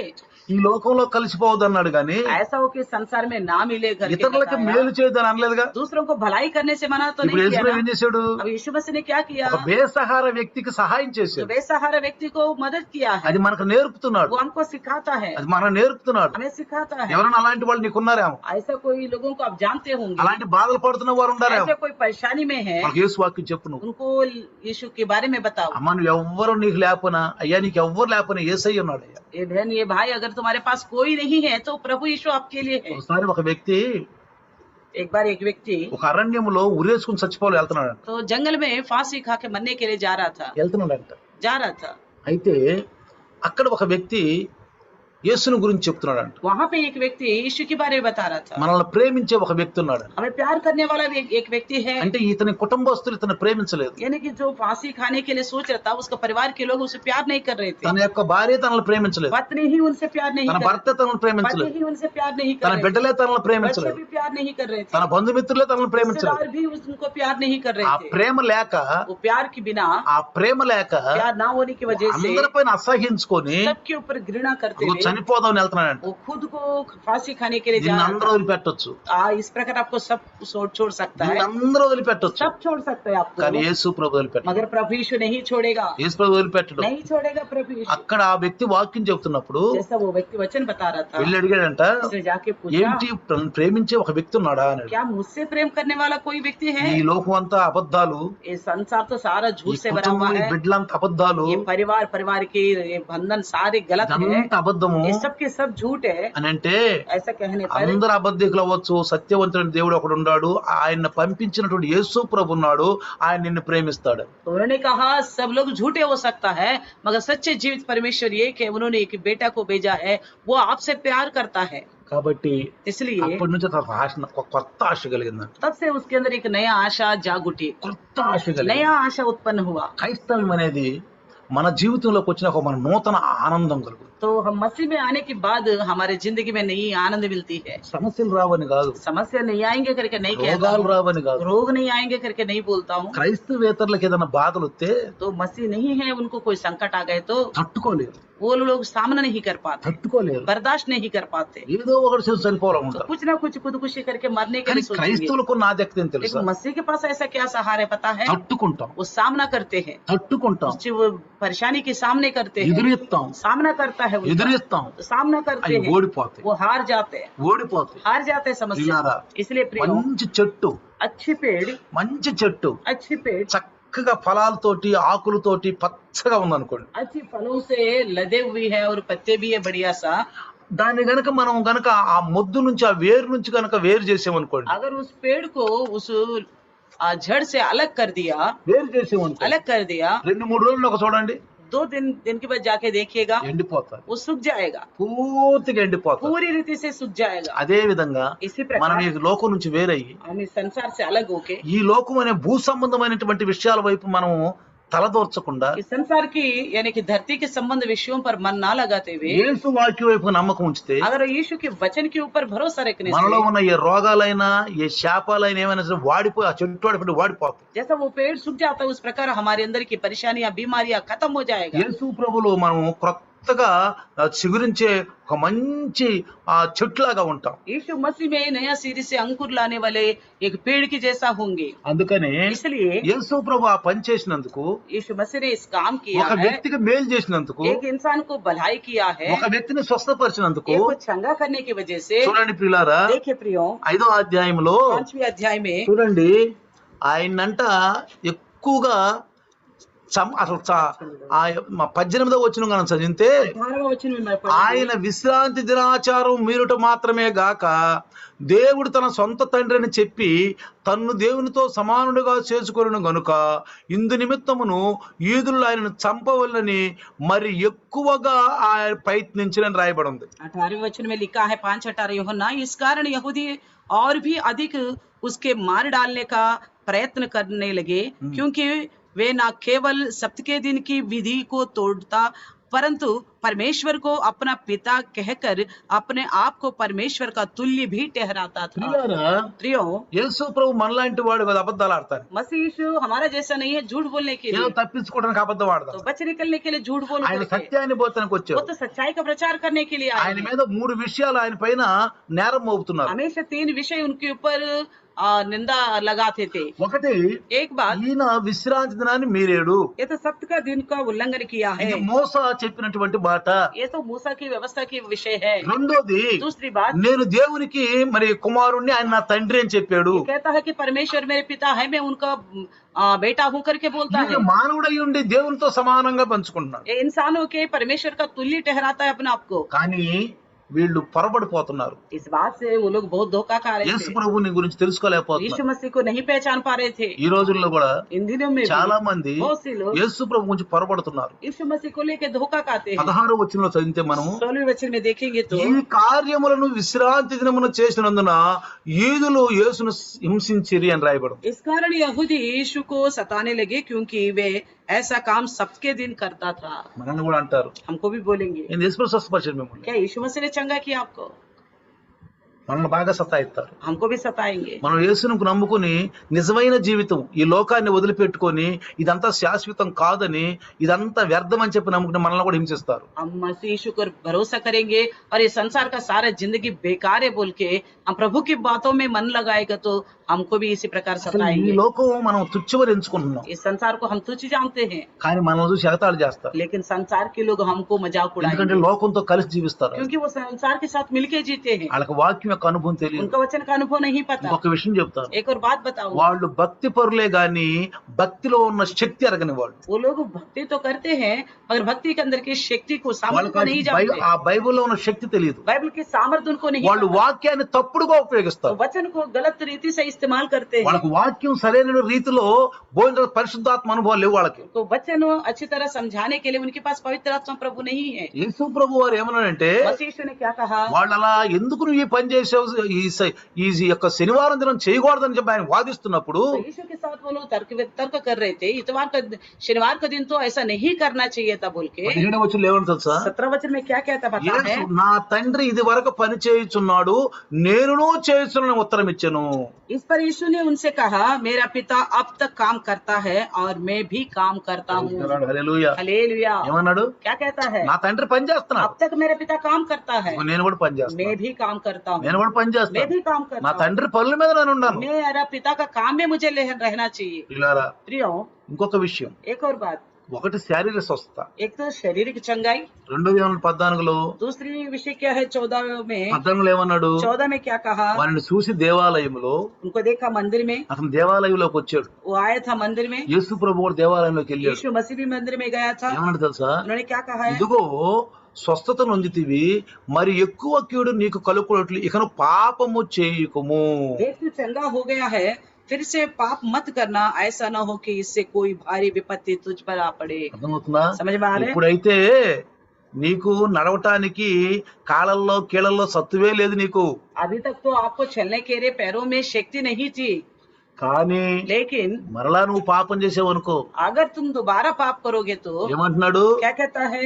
ఈ లోకంలో కలిసిపోవద్దు అన్నాడు గాని, ऐसा हो कि संसार में ना मिले करके ఇతరులకి बताया। మేలు చేయొద్దని అనలేదుగా. दूसरों को भलाई करने से मना तो ఇప్పుడు नहीं किया యేసు ना। ఏం చేశాడు, अब यीशु मसीह ने क्या किया, ఒక బేసహార వ్యక్తికి సహాయం जो చేశాడు. बेसहारा व्यक्ति को मदद किया है, అది మనకు నేర్పుతున్నాడు, वो हमको सिखाता है, అది మనకు నేర్పుతున్నాడు. हमें सिखाता है। ఎవరైనా అలాంటి వాళ్ళు నీకున్నారేమో, ऐसा कोई लोगों को आप जानते होंगे, అలాంటి బాధలు పడుతున్న వారు ఉండారేమో, ऐसे कोई परेशानी में है, మనకు యేసు వాక్యం చెప్పు. నువ్వు उनको यीशु के बारे में बताओ। అమ్మ నువ్వు ఎవ్వరు నీకు లేపనా, అయ్యా నీకు ఎవ్వరు లేపనా యేసయ్య ఉన్నాడు. అయ్యా ये बहन ये भाई, अगर तुम्हारे पास कोई नहीं है तो प्रभु यीशु आपके लिए है। ఒకసారి ఒక వ్యక్తి एक बार एक व्यक्ति ఒక అరణ్యములో ఉరేసుకుని చచ్చిపోవాలి వెళ్తున్నాడు. तो जंगल में फांसी खा के मरने के लिए जा रहा था। అయితే అక్కడ ఒక వ్యక్తి యేసుని గురించి చెప్తున్నాడంట. वहाँ पे एक व्यक्ति यीशु के बारे में बता रहा था। మనల్ని ప్రేమించే ఒక వ్యక్తి ఉన్నాడు. हमें प्यार करने वाला भी एक व्यक्ति है। అంటే ఇతని కుటుంబస్తులు ఇతను ప్రేమించలేదు. यानी कि जो फांसी खाने के लिए सोच रहा था, उसका परिवार के लोग उसे प्यार नहीं कर रहे थे। తన యొక్క భార్య తనను ప్రేమించలేదు, पत्नी ही उनसे प्यार नहीं తన कर భర్త తనను पति ప్రేమించలేదు, ही उनसे प्यार नहीं తన कर रहे బిడ్డలే తనను थे, बच्चे ప్రేమించలేదు, भी प्यार नहीं कर रहे थे, తన బంధుమిత్రులే తనను ప్రేమించలేదు. रिश्तेदार भी उनको प्यार नहीं कर ఆ रहे थे। ప్రేమ లేక वो प्यार के बिना, ఆ ప్రేమ లేక प्यार ना होने की वजह से అందరిపైన అసహించుకొని सबके ऊपर घृणा करते నువ్వు हुए చనిపోదామని వెళ్తున్నాడంట. वो खुद को फांसी खाने के लिए जा దీన్ని रहा అందరూ था। వదిలిపెట్టొచ్చు, इस प्रकार आपको सब छोड़ सकता है, దీన్ని అందరూ వదిలిపెట్టొచ్చు, सब छोड़ सकते हैं आपको, కానీ యేసు ప్రభు వదిలిపెట్ట. मगर प्रभु यीशु नहीं छोड़ेगा, యేసు ప్రభు వదిలిపెట్టడు. नहीं छोड़ेगा प्रभु यीशु। అక్కడ ఆ వ్యక్తి వాక్యం చెబుతున్నప్పుడు जैसा वो व्यक्ति वचन बता रहा था, వెళ్ళి అడిగాడంట, उसने जाके पूछा, ఏంటి ప్రేమించే ఒక వ్యక్తి ఉన్నాడా అని. क्या मुझसे प्रेम करने वाला कोई व्यक्ति है? ఈ లోకం అంతా అబద్ధాలు, ये संसार तो सारा ఈ झूठ से भरा हुआ కుటుంబం, ఈ है, బిడ్డలంతా అబద్ధాలు, ये परिवार के ये बंधन सारे गलत है, ఇదంతా అబద్ధము ये सब के सब झूठ है। అని అంటే ऐसा कहने पर అందరు అబద్ధికులు అవ్వచ్చు, సత్యవంతుడైన దేవుడు ఒకడు ఉన్నాడు, ఆయన పంపించినటువంటి యేసు ప్రభు ఉన్నాడు, ఆయన నిన్ను ప్రేమిస్తాడు. तो उन्होंने कहा सब लोग झूठे हो सकता है, मगर सच्चे जीवित परमेश्वर ये कि उन्होंने एक बेटा को भेजा है, वो आपसे प्यार करता है। కాబట్టి इसलिए అప్పటి నుంచి తనకు ఆశ, కొత్త ఆశ కలిగిందంట. तब से उसके अंदर एक नया आशा जाग उठी, కొత్త ఆశ కలిగింది. नया आशा उत्पन्न हुआ। క్రైస్తవం అనేది మన జీవితంలోకి వచ్చిన ఒక మన నూతన ఆనందం కలుగుతుంది. तो हम मसीह में आने के बाद हमारे जिंदगी में नई आनंद मिलती है। సమస్యలు రావని కాదు, समस्या नहीं आएंगे करके नहीं कहता రోగాలు हूं, రావని కాదు. रोग नहीं आएंगे करके नहीं बोलता हूँ। క్రైస్తవేతరులకు ఏదైనా బాధలు వస్తే तो मसीह नहीं है, उनको कोई संकट आ गए तो తట్టుకోలేరు, वो लोग सामना नहीं कर पाते, తట్టుకోలేరు, बर्दाश्त नहीं कर पाते, ఏదో ఒకటి చేసి तो చనిపోవాలనుకుంటారు. कुछ ना कुछ खुदकुशी करके मरने के కానీ लिए सोचेंगे। క్రైస్తవులకు నా దక్కితే తెలుసా, लेकिन मसीह के पास ऐसा क्या सहारा है पता है? తట్టుకుంటాం, वो सामना करते हैं, తట్టుకుంటాం, उससे वो परेशानी के सामने करते हैं, ఎదురెత్తాం, सामना करता है, उनका। ఎదురెత్తాం, तो सामना करते అవి हैं, ఓడిపోతాయి, वो हार जाते हैं, ఓడిపోతాయి. हार जाते हैं समस्या। ప్రియులారా, इसलिए प्रियो, మంచి చెట్టు, अच्छी पेड़, మంచి చెట్టు अच्छी पेड़ చక్కగా ఫలాలతోటి ఆకులతోటి పచ్చగా ఉందనుకోండి, अच्छी फलों से लदे हुई है और पत्ते भी है बढ़िया सा। దాన్ని గనక మనం గనక ఆ మొద్దు నుంచి, ఆ వేరు నుంచి గనక వేరు చేసామనుకోండి, अगर उस पेड़ को उस जड़ से अलग कर दिया, వేరు చేసామనుకోండి, अलग कर दिया, 2-3 రోజులు ఒక చూడండి, 2 दिन के बाद जाके देखिएगा ఎండిపోతాయి, वो सूख जाएगा, పూర్తిగా ఎండిపోతాయి. पूरी रीति से सूख जाएगा। అదే విధంగా इसी మనం प्रकार ఈ లోకం నుంచి వేరయ్యి हम इस संसार से अलग होके ఈ లోకం అనే భూ సంబంధమైనటువంటి విషయాల వైపు మనం తలదోర్చకుండా इस संसार की यानी कि धरती के संबंध विषयों पर मन ना लगाते हुए యేసు వాక్యం వైపు నమ్మకం ఉంచితే अगर यीशु के वचन के ऊपर भरोसा रखने మనలో से ఉన్న ఏ రోగాలైనా, ఏ శాపాలైనా ఏమైనా సరే వాడిపోయి, ఆ చెట్టు వాడిపోయి వాడిపోతాయి. जैसा वो पेड़ सूख जाता है उस प्रकार हमारे अंदर की परेशानियां बीमारियां खत्म हो जाएगा। యేసు ప్రభులో మనం కొత్తగా చిగురించే ఒక మంచి చెట్టులాగా ఉంటాం. यीशु मसीह में नया सिरे से अंकुर लाने वाले एक पेड़ के जैसा होंगे। అందుకని इसलिए యేసు ప్రభు ఆ పని చేసినందుకు, यीशु मसीह ने इस काम किया ఒక है, వ్యక్తికి మేలు చేసినందుకు, एक इंसान को भलाई किया है, ఒక వ్యక్తిని స్వస్థపరిచినందుకు, एक को चंगा करने की वजह से। చూడండి ప్రియులారా, देखिए प्रियो, 5వ అధ్యాయంలో 5वें अध्याय में చూడండి, ఆయనంట ఎక్కువగా అసలు 18వ వచనం మనం చదివితే, 18वें वचन में मैं ఆయన విశ్రాంతి దినాచారం మీరుట మాత్రమే గాక దేవుడు తన సొంత తండ్రి అని చెప్పి తన్ను దేవునితో సమానుడిగా చేసుకొనును గనుక ఇందు నిమిత్తమును యూదులు ఆయనను చంపవలనని మరి ఎక్కువగా ఆయన ప్రయత్నించినని రాయబడి ఉంది. 18वें वचन में लिखा है 5:18 यूहन्ना, इस कारण यहूदी और भी अधिक उसके मार डालने का प्रयत्न करने लगे, क्योंकि वे न केवल सप्त के दिन की विधि को तोड़ता परंतु परमेश्वर को अपना पिता कहकर अपने आप को परमेश्वर का तुल्य भी ठहराता था। ప్రియులారా, प्रियो, యేసు ప్రభు మనలాంటి వాడు కదా అబద్ధాలు ఆడతారు. मसीह यीशु हमारा जैसा नहीं है झूठ बोलने के ఏదో लिए, తప్పించుకోవడానికి అబద్ధం तो ఆడతారు. बच निकलने के लिए झूठ बोल ఆయన करके। సత్యాన్ని బోధనకు वो వచ్చారు. तो सच्चाई का प्रचार करने के लिए आए ఆయన हैं। మీద 3 విషయాలు ఆయన పైన నేరం మోపుతున్నారు. हमेशा 3 विषय उनके ऊपर निंदा लगाते थे। ఒకటి, एक बात, ఈయన విశ్రాంతి దినాన్ని మీరేడు. ये तो सप्त का दिन का उल्लंघन किया है, ఇది మోస చెప్పినటువంటి మాట. ये तो मूसा की व्यवस्था की विषय है। రెండోది, दूसरी बात, నేను దేవునికి మరి కుమారుణ్ణి, ఆయన నా తండ్రి అని చెప్పాడు. ये कहता है कि परमेश्वर मेरे पिता है, मैं उनका बेटा हूँ करके बोलता ఈయన है। మానవుడై ఉండి దేవునితో సమానంగా పంచుకుంటున్నాడు. ये इंसानों के परमेश्वर का तुल्य ठहराता है अपने आप को। కానీ వీళ్ళు పొరబడిపోతున్నారు. इस बात से वो लोग बहुत धोखा खा रहे యేసు थे, ప్రభుని గురించి తెలుసుకోలేకపోతున్నారు. यीशु मसीह को नहीं पहचान पा रहे थे। ఈ రోజుల్లో కూడా इन दिनों में भी చాలా మంది बहुत से लोग యేసు ప్రభు గురించి పొరబడుతున్నారు. यीशु मसीह को लेकर धोखा खाते हैं। 16వ వచనంలో చదివితే మనము, 16वें वचन में देखेंगे तो, ఈ కార్యములను విశ్రాంతి దినమున చేసినందున యూదులు యేసును హింసించిరి అని రాయబడు. इस कारण यहूदी यीशु को सताने लगे क्योंकि वे ऐसा काम सप्त के दिन करता था। మనల్ని కూడా అంటారు, हमको भी बोलेंगे, నేను యేసు ప్రభు స్వస్థపరిచాడు మిమ్మల్ని. क्या यीशु मसीह ने चंगा किया आपको? మనల్ని బాగా సతాయిస్తారు. हमको भी सताएंगे। మనం యేసును నమ్ముకుని నిజమైన జీవితం ఈ లోకాన్ని వదిలిపెట్టుకొని ఇదంతా శాశ్వతం కాదని ఇదంతా వ్యర్థం అని చెప్పి నమ్ముకుని మనల్ని కూడా హింసిస్తారు. हम मसीह यीशु पर भरोसा करेंगे और ये संसार का सारा जिंदगी बेकार है बोल के हम प्रभु की बातों में मन लगाएगा तो हमको भी इसी प्रकार అసలు ఈ सताएंगे। లోకం మనం తుచ్చమని ఎంచుకుంటున్నాం, इस संसार को हम तुच्छ जानते हैं, కానీ మనల్ని చూసి ఎగతాళి చేస్తారు. लेकिन संसार के लोग हमको मजाक ఎందుకంటే उड़ाएंगे లోకంతో కలిసి జీవిస్తారు. क्योंकि वो संसार के साथ मिलके जीते हैं। వాళ్ళకి వాక్యం యొక్క అనుభవం తెలియదు. उनका वचन का अनुभव नहीं पता। ఇంకొక విషయం చెప్తాను, एक और बात बताऊं, వాళ్ళు భక్తి పరులే గాని భక్తిలో ఉన్న శక్తి అరగని వాళ్ళు. वो लोग भक्ति तो करते हैं मगर भक्ति के अंदर की शक्ति को सामर्थ्य వాళ్ళకి को नहीं जानते। ఆ బైబిల్లో ఉన్న శక్తి తెలియదు. बाइबल की सामर्थ्य उनको नहीं వాళ్ళు पता। వాక్యాన్ని తప్పుడుగా ఉపయోగిస్తారు. वचन को गलत रीति से इस्तेमाल करते हैं। వాళ్ళకి వాక్యం సరైన రీతిలో బోధించిన పరిశుద్ధాత్మ అనుభవాలు లేవు వాళ్ళకి. तो वचन अच्छी तरह समझाने के लिए उनके पास पवित्र आत्मा प्रभु नहीं है। యేసు ప్రభు వారు ఏమన్నారంటే, मसीह यीशु ने क्या कहा, వాళ్ళు అలా ఎందుకు నువ్వు ఈ పని చేసావు, ఈ యొక్క శనివారం దినం చేయకూడదని చెప్పి ఆయన వాదిస్తున్నప్పుడు तो यीशु के साथ वो लोग तर्क कर रहे थे, इतवार का शनिवार का दिन तो ऐसा नहीं करना चाहिए था बोल के। 17వ వచనంలో ఏమని తెలుసా, 17 वचन में क्या कहता पता है, యేసు నా తండ్రి ఇది వరకు పని చేయుచున్నాడు నేనును చేయుచున్నాను ఉత్తరం ఇచ్చాను. इस पर यीशु ने उनसे कहा, मेरा पिता अब तक काम करता है और मैं भी काम करता हूँ। హల్లెలూయా. हालेलुया। ఏమన్నాడు, क्या कहता है, నా తండ్రి పని చేస్తున్నాడు, अब तक मेरा पिता काम करता है, నేను కూడా పని చేస్తాను, मैं भी काम करता हूँ, నేను కూడా పని मैं చేస్తాను. भी काम నా करता हूँ, తండ్రి పనుల మీద నేను ఉన్నాను. मेरा पिता का काम में मुझे रहना चाहिए। ప్రియులారా, प्रियो, ఇంకొక విషయం, एक और बात, ఒకటి శారీరక స్వస్థత, एक तो शारीरिक चंगाई, 2 యోహాను 14లో दूसरी विषय क्या है 14 में, 14లో ఏమన్నాడు, 14 में क्या कहा, వారిని చూసి దేవాలయంలో, उनको देखा मंदिर में, అతను దేవాలయంలోకి వచ్చాడు. वो आया था मंदिर में, యేసు ప్రభు కూడా దేవాలయంలోకి వెళ్ళాడు. यीशु मसीह भी मंदिर में गया था। ఏమన్నాడు తెలుసా, उन्होंने क्या कहा है, ఇదిగో స్వస్థత నొందితివి మరి ఎక్కువ కీడు నీకు కలుగునట్లు ఇకను పాపము చేయకుము. देख तू चंगा हो गया है, फिर से पाप मत करना, ऐसा ना हो कि इससे कोई भारी विपत्ति तुझ पर आ पड़े। అర్థమవుతుందా? समझ में आ रहा है? ఇప్పుడైతే నీకు నడవటానికి కాళ్ళల్లో కీళ్ళల్లో సత్తువే లేదు నీకు, अभी तक तो आपको चलने के लिए पैरों में शक्ति नहीं थी, కానీ लेकिन మరలా నువ్వు పాపం చేసావు అనుకో, अगर तुम दोबारा पाप करोगे तो ఏమంటున్నాడు, क्या कहता है,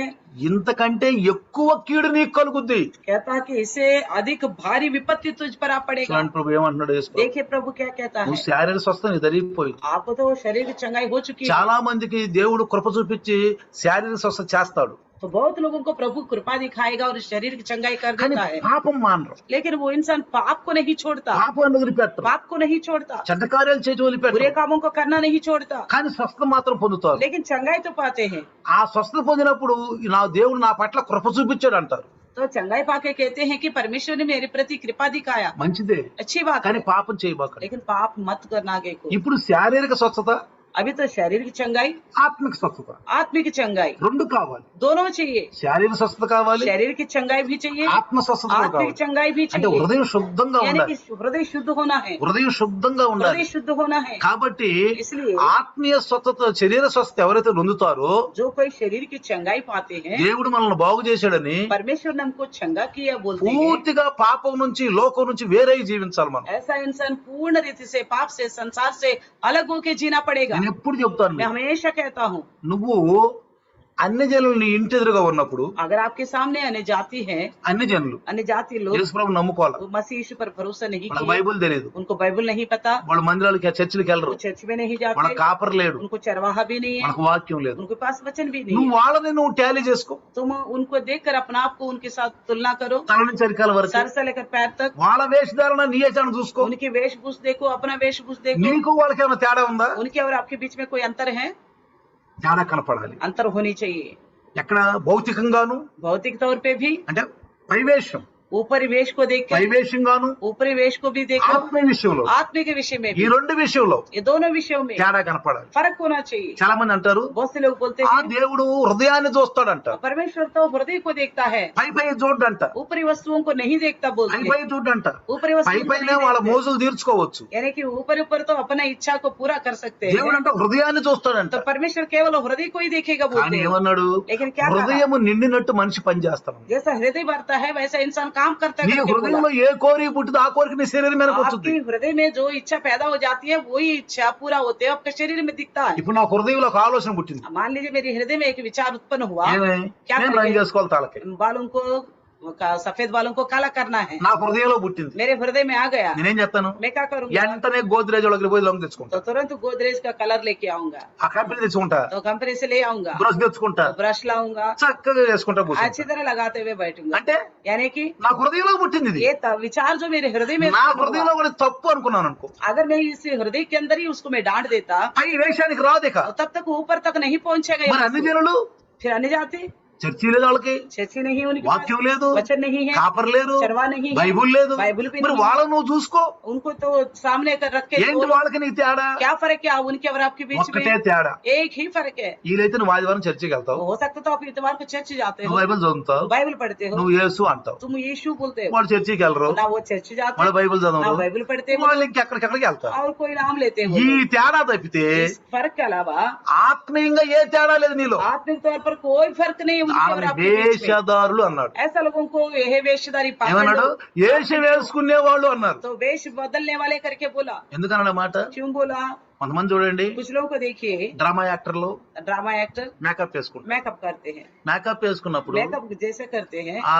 ఇంతకంటే ఎక్కువ కీడు నీకు కలుగుద్ది. कहता कि इससे अधिक भारी विपत्ति तुझ पर आ पड़ेगा। చూడండి ప్రభు ఏమంటున్నాడు, యేసు ప్రభు. देखिए प्रभु क्या कहता है, నువ్వు శారీరక స్వస్థత నీకు జరిగిపోయింది. आपको तो शरीर की चंगाई हो चुकी है। చాలా మందికి దేవుడు కృప చూపించి శారీరక స్వస్థత చేస్తాడు, तो बहुत लोगों को प्रभु कृपा दिखाएगा और शरीर की चंगाई कर కానీ देता है, పాపం మానరు, लेकिन वो इंसान पाप को नहीं छोड़ता, పాపాన్ని వదిలిపెట్టరు, पाप को नहीं छोड़ता, చెడ్డ కార్యాలు చేసి बुरे వదిలిపెట్టరు, कामों को करना नहीं छोड़ता, కానీ స్వస్థత మాత్రం పొందుతారు. लेकिन चंगाई तो पाते हैं। ఆ స్వస్థత పొందినప్పుడు నా దేవుడు నా పట్ల కృప చూపించాడు అంటారు. तो चंगाई पाके कहते हैं कि परमेश्वर ने मेरे प्रति कृपा दिखाया, మంచిదే, अच्छी बात కానీ है, పాపం చేయబాకండి. लेकिन पाप मत करना आगे को। ఇప్పుడు శారీరక స్వస్థత, अभी तो शरीर की चंगाई, ఆత్మిక స్వస్థత आत्मिक चंगाई రెండు కావాలి. दोनों चाहिए, శారీరక స్వస్థత కావాలి, शरीर की चंगाई भी चाहिए, ఆత్మ స్వస్థత కూడా आत्मिक కావాలి. चंगाई भी అంటే चाहिए, హృదయం శుద్ధంగా यानी ఉండాలి, कि हृदय शुद्ध होना है, హృదయం శుద్ధంగా ఉండాలి. हृदय शुद्ध होना है। కాబట్టి इसलिए ఆత్మీయ స్వస్థత శరీర స్వస్థత ఎవరైతే నొందుతారో जो कोई शरीर की चंगाई पाते हैं, దేవుడు మనల్ని బాగు చేశాడని परमेश्वर ने हमको चंगा किया बोलते हैं, పూర్తిగా పాపం నుంచి లోకం నుంచి వేరై జీవించాలి మనం. ऐसा इंसान पूर्ण रीति से पाप से संसार से अलग होके जीना पड़ेगा। నేను ఎప్పుడు చెప్తాను मैं మీకు, हमेशा कहता हूँ, నువ్వు అన్ని జనులు నీ ఇంటి ఎదురుగా ఉన్నప్పుడు अगर आपके सामने अन्य जाति है, అన్ని జనులు अन्य जाति लोग యేసు ప్రభువుని నమ్ముకోవాలి, वो मसीह यीशु पर भरोसा नहीं వాళ్ళకి किया, బైబిల్ తెలియదు, उनको बाइबल नहीं पता, వాళ్ళ మందిరాలకి చర్చిలకి వెళ్ళరు, वो चर्च में नहीं వాళ్ళ जाते, కాపర్ లేడు, उनको चरवाहा भी नहीं है, మనకు వాక్యం లేదు. उनके पास वचन भी नहीं నువ్వు है। వాళ్ళని నువ్వు టాలీ చేసుకో, तुम उनको देखकर अपना आप को उनके साथ तुलना करो, తల నుంచి అరికాల వరకు सर से लेकर पैर तक, వాళ్ళ వేషధారణ నీ వేషాన్ని చూసుకో. उनकी वेशभूष देखो, अपना वेशभूष देखो, నీకు వాళ్ళకి ఏమైనా తేడా ఉందా? उनके और आपके बीच में कोई अंतर है? తేడా కనపడాలి. अंतर होनी चाहिए, ఎక్కడ భౌతికంగాను, भौतिक तौर पे भी, అంటే పైవేషం, ऊपरी वेश को देख कर, పైవేషంగాను, ऊपरी वेश को भी देखो, ఆత్మీయ విషయంలో, आत्मिक के विषय में ఈ भी, రెండు విషయంలో ये दोनों विषयों में తేడా కనపడాలి. फर्क होना चाहिए। చాలా మంది అంటారు बहुत से लोग बोलते ఆ हैं దేవుడు హృదయాన్ని చూస్తాడంట, परमेश्वर तो हृदय को देखता है, పై పై చూడంట, ऊपरी वस्तुओं को नहीं देखता పై बोलते పై हैं, చూడంట, ऊपरी పై वस्तुओं को పైనే नहीं వాళ్ళ देखते। మోజులు తీర్చుకోవచ్చు. यानी कि ऊपर ऊपर तो अपना इच्छा को पूरा कर सकते దేవుడు हैं, అంటే హృదయాన్ని చూస్తాడంట. तो परमेश्वर केवल हृदय को ही देखेगा కానీ बोलते हैं। ఏమన్నాడు, लेकिन क्या कहा? హృదయము నిండినట్టు మనిషి పని చేస్తాడు. जैसा हृदय बढ़ता है वैसा इंसान काम करता నీ है करके बोला। హృదయంలో ఏ కోరిక పుట్టిందో ఆ కోరిక నీ శరీరం మీద వచ్చుద్ది. आपकी हृदय में जो इच्छा पैदा हो जाती है वही इच्छा पूरा होते हुए आपके शरीर में दिखता है। ఇప్పుడు నా హృదయంలో ఒక ఆలోచన పుట్టింది, मान लीजिए मेरे हृदय में एक विचार उत्पन्न हुआ, ఏమే क्या నేను करेंगे? రంగు చేసుకోవాలి తలకి, बालों को सफेद बालों को काला करना है, నా హృదయంలో పుట్టింది. मेरे हृदय में आ गया, నేనేం చేస్తాను? मैं क्या करूंगा? వెంటనే గోద్రేజ్ వాళ్ళకి పోయి రంగు तो తెచ్చుకుంటా, तुरंत गोदरेज का कलर लेके आऊंगा, ఆ కంపెనీ తెచ్చుకుంటా, तो कंपनी से ले आऊंगा, బ్రష్ తెచ్చుకుంటా, तो ब्रश लाऊंगा, చక్కగా వేసుకుంటా अच्छी కూర్చుంటా. तरह लगाते हुए बैठूंगा। అంటే यानी कि నా హృదయంలో పుట్టింది ఇది. ये विचार जो मेरे हृदय में నా उत्पन्न హృదయంలో हुआ, కూడా తప్పు అనుకున్నాను అనుకో, अगर मैं इस हृदय के अंदर ही उसको मैं डांट देता, పై వేషానికి రాదు ఇక. तो तब तक वो ऊपर तक नहीं पहुंचेगा మరి यहाँ అన్ని से। జనులు फिर अन्य जाति చర్చి లేదు, వాళ్ళకి चर्ची नहीं है, उनके पास వాక్యం లేదు, वचन नहीं है, కాపర్ లేదు, चरवा नहीं है, బైబుల్ లేదు. बाइबल भी మరి नहीं है। వాళ్ళను నువ్వు చూసుకో, उनको तो सामने कर रख के ఏంటి बोलो, వాళ్ళకి నీకు తేడా? क्या फर्क है उनके और आपके बीच ఒక్కటే में? తేడా. एक ही फर्क है। వీలైతే నువ్వు ఆదివారం చర్చికి వెళ్తావు, हो सकता तो आप इतवार को चर्च जाते నువ్వు हो, బైబిల్ చదువుతావు, बाइबल पढ़ते हो, నువ్వు యేసు అంటావు. तुम यीशु बोलते हो, వాళ్ళు చర్చికి వెళ్ళరు, ना वो चर्च जाते వాళ్ళు हो, బైబిల్ ना చదవరు, बाइबल पढ़ते हो, వాళ్ళు ఇంకెక్కడికెక్కడికి వెళ్తారు. और कोई नाम लेते हो। ఈ తేడా తప్పితే इस फर्क के अलावा ఆత్మీయంగా ఏ తేడా లేదు నీలో. आत्मिक तौर पर कोई फर्क नहीं है उनके और ఆమె आपके बीच में। వేషధారులు అన్నాడు. ऐसा लोगों को यह वेशधारी पागल ఏమన్నాడు? लोग, వేష వేసుకునే వాళ్ళు అన్నారు. तो वेश बदलने वाले करके बोला। ఎందుకన్నా మాట? क्यों बोला? కొంతమంది చూడండి, कुछ लोगों को देखिए, డ్రామా యాక్టర్లు ड्रामा एक्टर మేకప్ వేసుకుంటారు. मेकअप करते हैं, మేకప్ వేసుకున్నప్పుడు मेकअप जैसे करते हैं, ఆ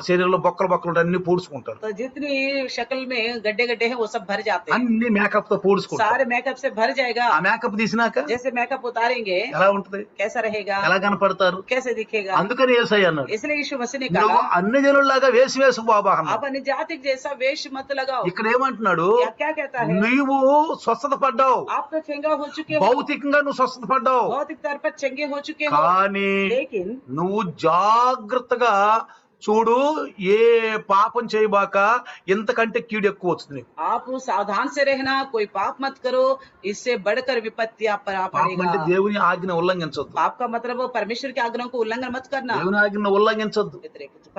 శరీరంలో బొక్కలు బొక్కలు అన్ని పూడ్చుకుంటారు. तो जितनी शक्ल में गड्ढे गड्ढे हैं वो सब भर जाते हैं, అన్ని మేకప్ తో పూడ్చుకుంటారు. सारे मेकअप से भर जाएगा। ఆ మేకప్ తీసినాక जैसे मेकअप उतारेंगे ఎలా ఉంటది? कैसा रहेगा, ఎలా కనపడతారు? कैसे दिखेगा? అందుకని యేసయ్య అన్నాడు, इसलिए यीशु मसीह ने నువ్వు कहा, అన్ని జనుల్లాగా వేసి వేసు బాబా అన్నాడు. आप अन्य जाति के जैसा वेश मत लगाओ। ఇక్కడ ఏమంటున్నాడు? क्या कहता है? నీవు స్వస్థత పడ్డావు, आप तो चंगा हो चुके हो, భౌతికంగా నువ్వు స్వస్థత పడ్డావు, भौतिक तौर पर चंगे हो चुके हो, కానీ लेकिन నువ్వు జాగ్రత్తగా చూడు, ఏ పాపం చేయబాక, ఇంతకంటే కీడు ఎక్కువ వస్తుంది నీకు. आप सावधान से रहना, कोई पाप मत करो, इससे बढ़कर विपत्ति आप पर आ పాపం అంటే पड़ेगा। దేవుని ఆజ్ఞ ఉల్లంఘించొద్దు, पाप का मतलब परमेश्वर की आज्ञाओं को उल्लंघन मत करना, దేవుని ఆజ్ఞను ఉల్లంఘించొద్దు,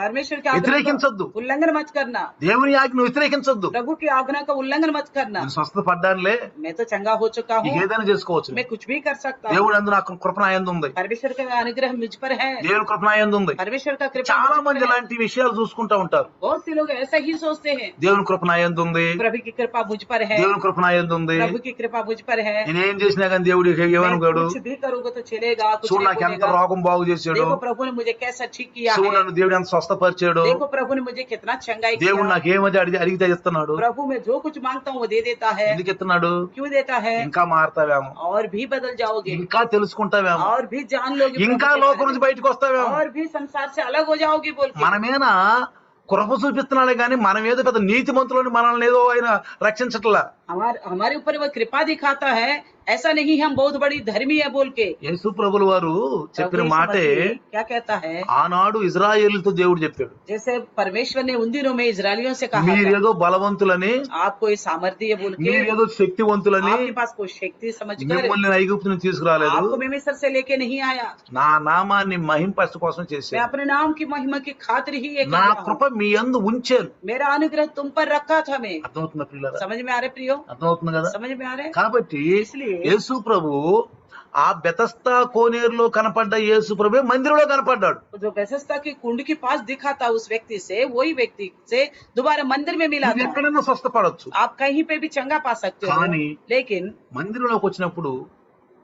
परमेश्वर की आज्ञा వ్యతిరేకించొద్దు, का उल्लंघन मत करना, దేవుని ఆజ్ఞను వ్యతిరేకించొద్దు. प्रभु की आज्ञा का उल्लंघन मत करना। నేను స్వస్థత పడ్డానులే, मैं तो चंगा हो चुका ఇక हूँ, ఏదైనా చేసుకోవచ్చు. मैं कुछ भी कर सकता हूँ, దేవుడు అందు నాకు కృపణ అయింది ఉంది, परमेश्वर का अनुग्रह मुझ पर है, దేవుని కృపణ అయింది ఉంది. परमेश्वर का कृपा చాలా मुझ पर మంది है। ఇలాంటి విషయాలు చూసుకుంటా ఉంటారు. बहुत से लोग ऐसा ही सोचते हैं, దేవుని కృపణ అయింది ఉంది, प्रभु की कृपा मुझ पर है, దేవుని కృపణ అయింది ఉంది, प्रभु की कृपा मुझ पर है, నేనేం చేసినా కానీ దేవుడు मैं ఏమనుకోడు. कुछ भी करूँगा तो चलेगा, कुछ చూడు नहीं నాకు ఎంత बोलेगा। రోగం బాగు చేశాడు, देखो प्रभु ने मुझे कैसा ठीक किया చూడు है, నన్ను దేవుడు ఎంత స్వస్థపరిచాడు, देखो प्रभु ने मुझे कितना चंगाई దేవుడు किया। నాకు ఏమది అడిగితే ఇస్తున్నాడు. प्रभु में जो कुछ मांगता हूँ वो दे देता है। ఎందుకు ఇస్తున్నాడు? क्यों देता है? ఇంకా మారతావేమో, और भी बदल जाओगे, ఇంకా తెలుసుకుంటావేమో, और भी जान लोगे, ఇంకా प्रभु के లోకం बारे నుంచి में, బయటకు వస్తావేమో. और भी संसार से अलग हो जाओगे बोल के। మన మీద కృప చూపిస్తున్నాడే గాని మనం ఏదో పెద్ద నీతిమంతులని మనల్ని ఏదో ఆయన రక్షించట్లా. हमारे ऊपर वो कृपा दिखाता है, ऐसा नहीं हम बहुत बड़ी धर्मी है बोल के। యేసు ప్రభుల వారు చెప్పిన प्रभु यीशु మాటే मसीह क्या कहता है? ఆనాడు ఇజ్రాయేలుతో దేవుడు చెప్పాడు, जैसे परमेश्वर ने उन दिनों में इजरायलियों से कहा था, మీరేదో బలవంతులని, आपको ये सामर्थ्य है बोल के, మీరేదో శక్తివంతులని, आपके पास कोई शक्ति समझकर మిమ్మల్ని ఐగుప్తు నుంచి తీసుకురాలేదు, आपको मैं मिस्र से लेके नहीं आया, నా నామాన్ని మహింపరచ కోసం मैं చేశాను, अपने नाम की महिमा की खातिर ही ये कर నా रहा हूं। కృప మీ యందు ఉంచాను. मेरा अनुग्रह तुम पर रखा था मैं। అర్థమవుతుందా పిల్లరా? समझ में आ रहे प्रियो? అర్థమవుతుంది కదా? समझ में आ रहे? కాబట్టి इसलिए యేసు ప్రభు ఆ బెతస్తా కోనేరులో కనపడ్డ యేసు ప్రభు మందిరంలో కనపడ్డాడు. जो बेथेस्दा की कुंड के पास दिखा था उस व्यक्ति से, वही व्यक्ति से दोबारा मंदिर में मिला నువ్వు था। ఎక్కడైనా స్వస్థపడొచ్చు, आप कहीं पे भी चंगा पा सकते हो, కానీ लेकिन మందిరంలోకి వచ్చినప్పుడు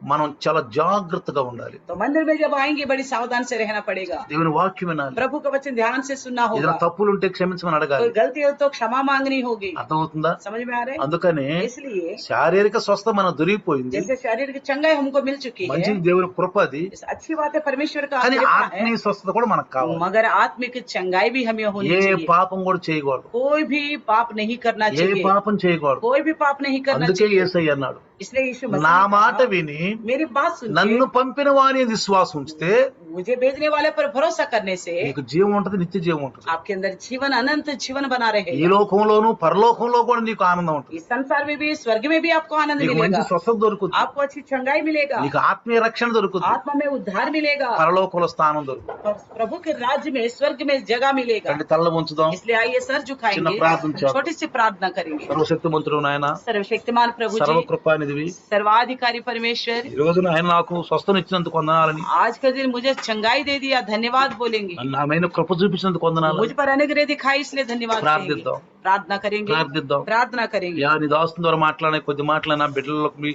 మనం చాలా జాగ్రత్తగా ఉండాలి. तो मंदिर में जब आएंगे बड़ी सावधान से रहना पड़ेगा, దేవుని వాక్యం వినాలి, प्रभु का वचन ध्यान से सुनना ఏదైనా होगा, తప్పులుంటే క్షమించమని అడగాలి. कोई गलती हो तो क्षमा मांगनी होगी। అర్థమవుతుందా? समझ में आ रहे? అందుకని इसलिए శారీరక స్వస్థ మనం దొరికిపోయింది, जैसे शरीर की चंगाई हमको मिल चुकी మంచి है, దేవుని కృప అది, इस अच्छी बात है, परमेश्वर का కానీ कृपा है, ఆత్మీయ స్వస్థత కూడా మనకు కావాలి. मगर आत्मिक चंगाई भी हमें होनी ఏ चाहिए। పాపం కూడా చేయకూడదు, कोई भी पाप नहीं करना ఏ चाहिए, పాపం చేయకూడదు. कोई भी पाप नहीं करना అందుకే चाहिए। యేసయ్య అన్నాడు, इसलिए यीशु मसीह నా ने మాట कहा, విని मेरी बात सुन నన్ను పంపిన వాని విశ్వాసం ఉంచితే मुझे भेजने वाले पर भरोसा करने से నీకు జీవం ఉంటది, నిత్య జీవం ఉంటది. आपके अंदर जीवन, अनंत जीवन बना ఈ रहेगा। లోకంలోను పరలోకంలో కూడా నీకు ఆనందం ఉంటుంది, इस संसार में भी, स्वर्ग में भी आपको आनंद నీకు మంచి मिलेगा, స్వస్థత దొరుకుతుంది, आपको अच्छी चंगाई मिलेगा, నీకు ఆత్మీయ రక్షణ దొరుకుతుంది, आत्मा में उद्धार मिलेगा, పరలోకంలో స్థానం దొరుకుతుంది. और प्रभु के राज्य में, स्वर्ग में जगह मिलेगा। అంటే తల్ల ఉంచుదాం, इसलिए आइए सर చిన్న झुकाएंगे, ప్రార్థన చేద్దాం. छोटी सी प्रार्थना करेंगे। సర్వశక్తిమంతుడు నాయన, सर्वशक्तिमान प्रभु जी, సర్వకృపాని సర్వాధికారినిదివి, सर्वाधिकारी परमेश्वर, ఈ రోజున ఆయన నాకు స్వస్థను ఇచ్చినందుకు వందనాలని, आज का दिन मुझे चंगाई दे दिया, धन्यवाद बोलेंगे। నా మీద కృప చూపించినందుకు వందనాలని मुझ पर अनुग्रह दिखाई इसलिए धन्यवाद कहेंगे। ప్రార్థిద్దాం प्रार्थना करेंगे, ప్రార్థిద్దాం. प्रार्थना करेंगे। యా నీ దాసుని ద్వారా మాట్లాడే కొద్ది మాటలైనా బిడ్డలకు మీ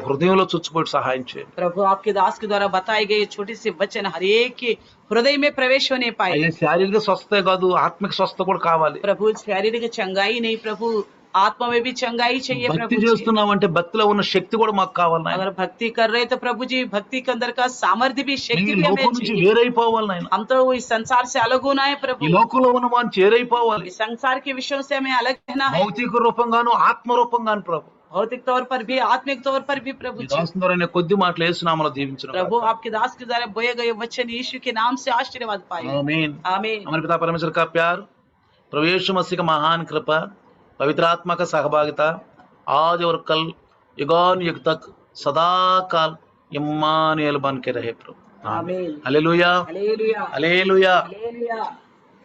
హృదయంలో చొచ్చుపోయి సహాయం చేయండి. प्रभु आपके दास के द्वारा बताए गए छोटे से वचन हरेक के हृदय में प्रवेश होने पाए। అయ్యా శారీరక స్వస్థతే కాదు, ఆత్మిక స్వస్థ కూడా కావాలి. प्रभु शारीरिक चंगाई नहीं प्रभु, आत्मा में भी चंगाई चाहिए భక్తి प्रभु जी। చేస్తున్నామంటే భక్తిలో ఉన్న శక్తి కూడా మాకు కావాలి నాయన. अगर भक्ति कर रहे तो प्रभु जी भक्ति के अंदर का सामर्थ्य भी, ఈ शक्ति भी లోకం हमें నుంచి चाहिए। వేరైపోవాలి నాయన. हम तो इस संसार से अलग होना है ఈ प्रभु, లోకంలో ఉన్న వాడిని చేరైపోవాలి. इस संसार के विषयों से हमें अलग रहना है, భౌతిక రూపంగాను ఆత్మ రూపంగాను ప్రభు. भौतिक तौर पर भी आत्मिक तौर पर भी प्रभु ఈ जी। దాసుని ద్వారా నేను కొద్ది మాటలు యేసునామములో దీవించును प्रभु గాక. आपके दास के द्वारा बोए गए वचन यीशु के नाम से आशीर्वाद पाए। आमीन. आमीन। हमारे पिता परमेश्वर का प्यार, प्रभु यीशु मसीह का महान कृपा, पवित्र आत्मा का सहभागिता आज और कल युगान युग तक सदा काल इम्मानुएल बन के रहे प्रभु. आमीन। Hallelujah, hallelujah, hallelujah. हालेलुया।